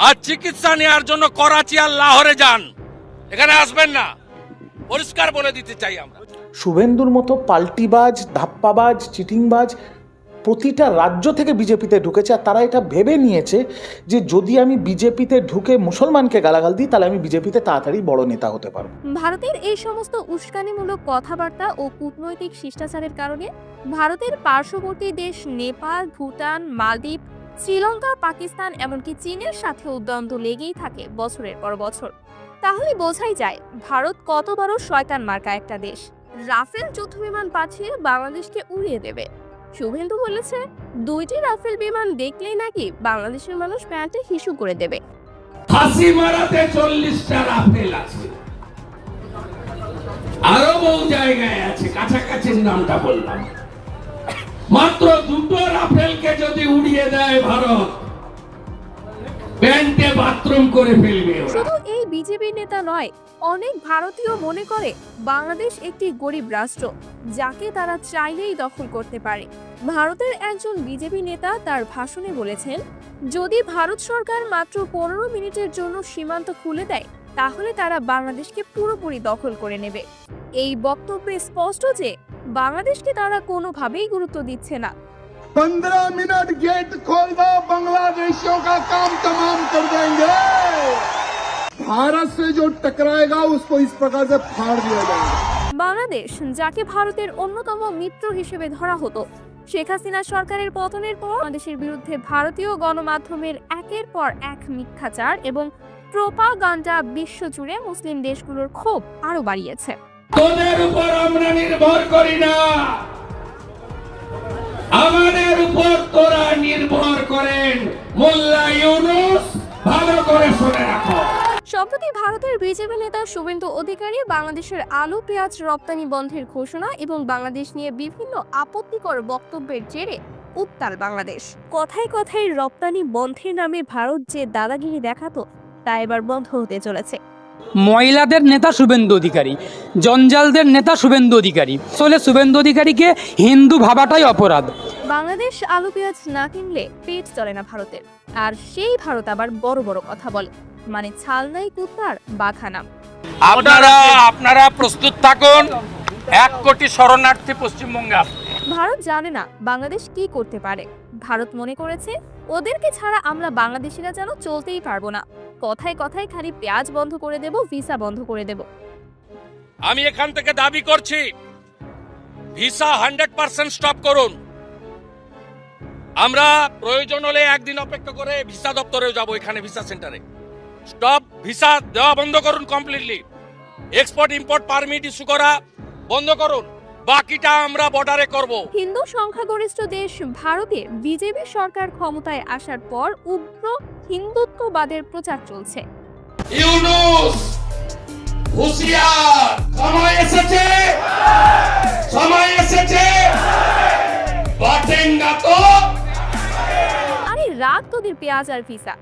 আর চিকিৎসা নেওয়ার জন্য করাচি আর লাহোরে যান, এখানে আসবেন না, পরিষ্কার বলে দিতে চাই আমরা। শুভেন্দুর মতো পাল্টিবাজ, ধাপ্পাবাজ, চিটিংবাজ প্রতিটা রাজ্য থেকে বিজেপিতে ঢুকেছে, আর তারা এটা ভেবে নিয়েছে যে যদি আমি বিজেপিতে ঢুকে মুসলমানকে গালাগাল দিই তাহলে আমি বিজেপিতে তাড়াতাড়ি বড় নেতা হতে পারবো। ভারতের এই সমস্ত উস্কানিমূলক কথাবার্তা ও কূটনৈতিক শিষ্টাচারের কারণে ভারতের পার্শ্ববর্তী দেশ নেপাল, ভুটান, মালদ্বীপ, শ্রীলঙ্কা, পাকিস্তান এমনকি চীনের সাথেও দ্বন্দ্ব লেগেই থাকে বছরের পর বছর। তাহলে বোঝাই যায় ভারত কত বড় শয়তান মার্কা একটা দেশ। রাফেল যুদ্ধবিমান পাঠিয়ে বাংলাদেশকে উড়িয়ে দেবে। শুভেন্দু বলেছে 2টি রাফেল বিমান দেখলেই নাকি বাংলাদেশের মানুষ প্যান্টে হিসু করে দেবে। ফাঁসি মারাতে 40টা রাফেল আছে, আরো বহু জায়গায় আছে, কাছাকাছির নামটা বললাম। মাত্র 2টো রাফেলকে যদি উড়িয়ে দেয় ভারত, প্যান্টে বাথরুম করে ফেলবে ওরা। শুধু এই বিজেপি নেতা নয়, অনেক ভারতীয় মনে করে বাংলাদেশ একটি গরিব রাষ্ট্র যাকে তারা চাইলেই দখল করতে পারে। ভারতের একজন বিজেপি নেতা তার ভাষণে বলেছেন, যদি ভারত সরকার মাত্র 15 মিনিটের জন্য সীমান্ত খুলে দেয় তাহলে তারা বাংলাদেশকে পুরোপুরি দখল করে নেবে। এই বক্তব্যে স্পষ্ট যে বাংলাদেশকে তারা কোনোভাবেই গুরুত্ব দিচ্ছে না। 15 मिनट गेट खोल दो, बांग्लादेशियों का काम तमाम कर देंगे। भारत से जो टकराएगा उसको इस प्रकार से फाड़ दिया जाएगा। বাংলাদেশ, যাকে ভারতের অন্যতম মিত্র হিসেবে ধরা হতো, শেখ হাসিনা সরকারের পতনের পর বাংলাদেশের বিরুদ্ধে ভারতীয় গণমাধ্যমের একের পর এক মিথ্যাচার এবং প্রোপাগান্ডা বিশ্বজুড়ে মুসলিম দেশগুলোর ক্ষোভ আরো বাড়িয়েছে। তোদের উপর আমরা নির্ভর করি না, আমাদের উপর তোরা নির্ভর করেন। মোল্লা ইউনূস, ভালো করে শুনে রাখো। সম্প্রতি ভারতের বিজেপি নেতা শুভেন্দু অধিকারী বাংলাদেশের আলু পেঁয়াজ রপ্তানি বন্ধের ঘোষণা এবং বাংলাদেশ নিয়ে বিভিন্ন আপত্তিকর বক্তব্যের জেরে উত্তাল বাংলাদেশ। কথায় কথায় রপ্তানি বন্ধের নামে ভারত যে দাদাগিরি দেখাতো তা এবার বন্ধ হতে চলেছে। মহিলাদের নেতা শুভেন্দু অধিকারী, জঞ্জালদের নেতা শুভেন্দু অধিকারী, আসলে শুভেন্দু অধিকারীকে হিন্দু ভাবাটাই অপরাধ। বাংলাদেশ আলু পেঁয়াজ না কিনলে পেট চলে না ভারতের, আর সেই ভারত আবার বড় বড় কথা বলে, মানে ছাল নাই কুত্তার বাঘা নাম। আপনারা প্রস্তুত থাকুন, 1 কোটি শরণার্থী পশ্চিমবঙ্গে আসবে। ভারত জানে না বাংলাদেশ কি করতে পারে। ভারত মনে করেছে ওদেরকে ছাড়া আমরা বাংলাদেশিরা যেন চলতেই পারবো না। কথায় কথায় খালি পেঁয়াজ বন্ধ করে দেব, ভিসা বন্ধ করে দেব। আমি এখান থেকে দাবি করছি, ভিসা 100% স্টপ করুন। আমরা প্রয়োজন হলে একদিন অপেক্ষা করে ভিসা দপ্তরেও যাব, এখানে ভিসা সেন্টারে। স্টপ, ভিসা দেওয়া বন্ধ করুন completely. Export import permit issue করা বন্ধ করুন, বাকিটা আমরা বর্ডারে করব। হিন্দু সংখ্যাগরিষ্ঠ দেশ ভারতে বিজেপি সরকার ক্ষমতায় আসার পর উগ্র হিন্দুত্ববাদের প্রচার চলছে। ইউনূস, হুঁশিয়ার, সময় এসেছে, সময় এসেছে, বাটেঙ্গা তো। আরে রাগ তোদের পেঁয়াজ আর ভিসা,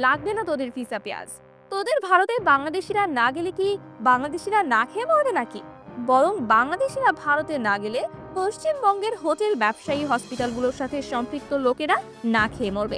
লাগবে না তোদের ভিসা পেঁয়াজ। তোদের ভারতে বাংলাদেশিরা না গেলে কি বাংলাদেশিরা না খেয়ে মরবে নাকি? বরং বাংলাদেশিরা ভারতে না গেলে পশ্চিমবঙ্গের হোটেল ব্যবসায়ী হসপিটালগুলোর সাথে সম্পৃক্ত লোকেরা না খেয়ে মরবে।